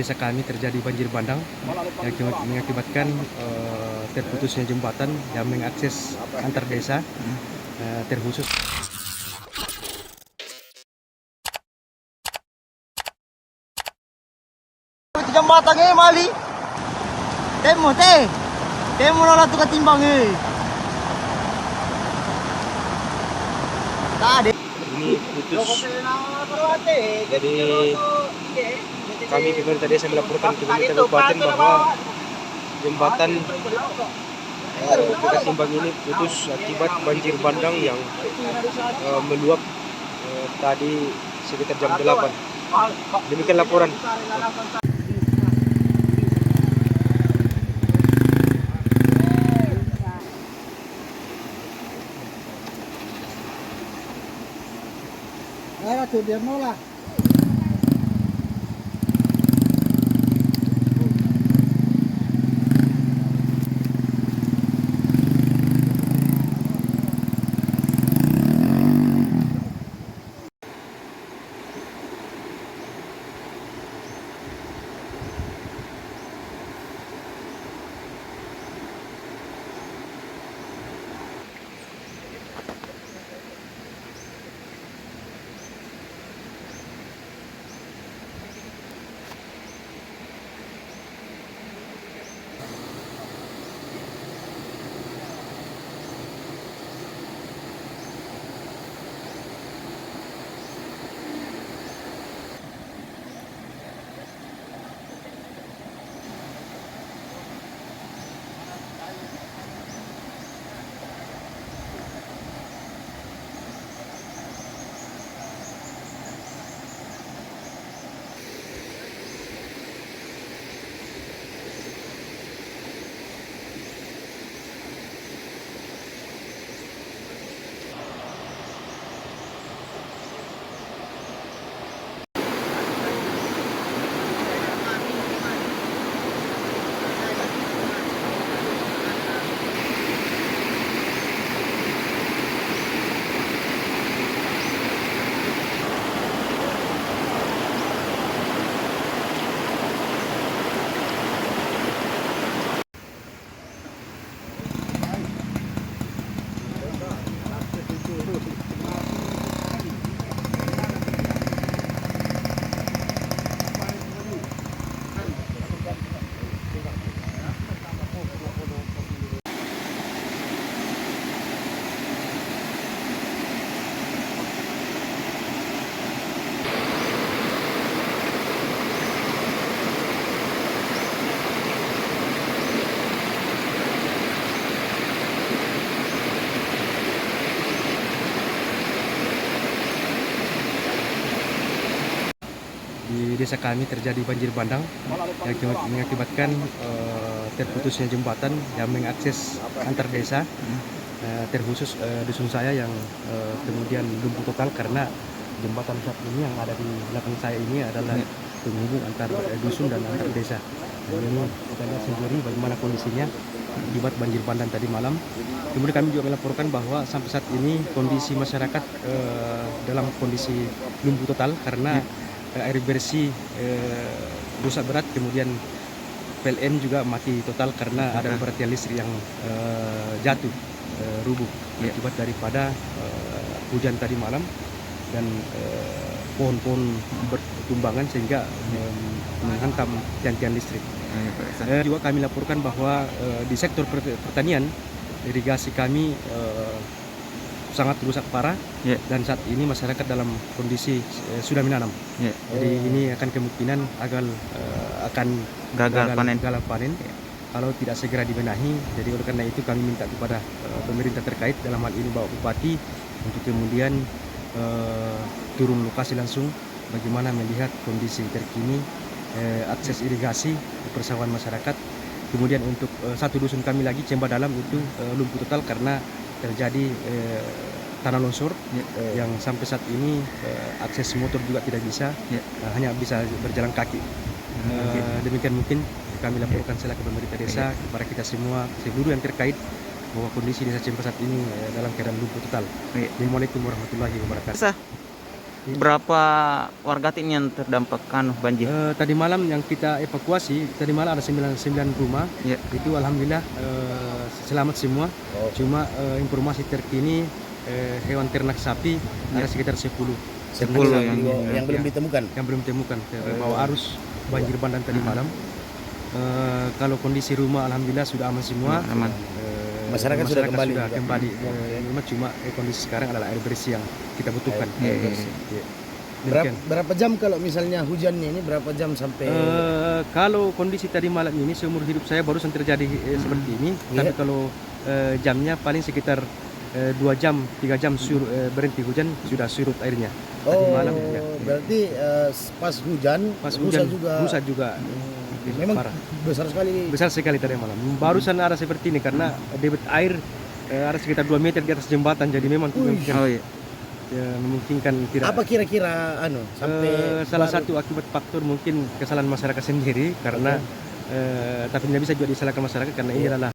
desa kami terjadi banjir bandang yang mengakibatkan terputusnya jembatan yang mengakses antar desa, terkhusus jembatan mali temo na tu katimbang tadi ini putus. Jadi kami pemerintah desa melaporkan ke pemerintah kabupaten bahwa jembatan Katimbang ini putus akibat banjir bandang yang meluap tadi sekitar jam 8. Demikian laporan. dia nolak. Di desa kami terjadi banjir bandang yang mengakibatkan terputusnya jembatan yang mengakses antar desa, terkhusus dusun saya yang kemudian lumpuh total karena jembatan saat ini yang ada di belakang saya ini adalah penghubung antar dusun dan antar desa. Dan ini kita lihat sendiri bagaimana kondisinya akibat banjir bandang tadi malam. Kemudian kami juga melaporkan bahwa sampai saat ini kondisi masyarakat dalam kondisi lumpuh total karena air bersih rusak berat, kemudian PLN juga mati total karena ada beberapa tiang listrik yang jatuh, rubuh akibat daripada hujan tadi malam dan pohon-pohon bertumbangan sehingga menghantam tiang-tiang listrik. Juga kami laporkan bahwa di sektor pertanian irigasi kami sangat rusak parah, dan saat ini masyarakat dalam kondisi sudah menanam. Jadi ini akan kemungkinan akan gagal panen kalau tidak segera dibenahi. Jadi oleh karena itu kami minta kepada pemerintah terkait, dalam hal ini Bapak Bupati, untuk kemudian turun lokasi langsung bagaimana melihat kondisi terkini akses irigasi persawahan masyarakat. Kemudian untuk satu dusun kami lagi, Cemba Dalam, itu lumpuh total karena terjadi tanah longsor yang sampai saat ini akses motor juga tidak bisa, hanya bisa berjalan kaki. Demikian mungkin kami laporkan selaku pemerintah desa kepada kita semua, seluruh yang terkait, bahwa kondisi desa Cemba saat ini dalam keadaan lumpuh total. Assalamualaikum warahmatullahi wabarakatuh. Berapa warga ini yang terdampak banjir? Tadi malam yang kita evakuasi, tadi malam ada 9 rumah. Ya. Itu alhamdulillah selamat semua. Cuma informasi terkini hewan ternak sapi ada sekitar 10. 10 yang belum ditemukan. Yang belum ditemukan terbawa arus banjir bandang tadi malam. Kalau kondisi rumah alhamdulillah sudah aman semua. Aman. Masyarakat sudah kembali juga. Cuma kondisi sekarang adalah air bersih yang kita butuhkan. Iya. Demikian. Berapa jam kalau misalnya hujannya ini berapa jam sampai Kalau kondisi tadi malam ini seumur hidup saya baru terjadi seperti ini. Tapi kalau jamnya paling sekitar 2 jam, 3 jam berhenti hujan sudah surut airnya. Tadi malam ya. Berarti pas hujan rusak juga. Memang Parah. besar sekali Besar sekali tadi malam. Barusan ada seperti ini karena debit air ada sekitar 2 meter di atas jembatan. Jadi memang memungkinkan tidak. apa kira-kira sampai Salah satu akibat faktor mungkin kesalahan masyarakat sendiri karena tapi tidak bisa juga disalahkan masyarakat karena ini adalah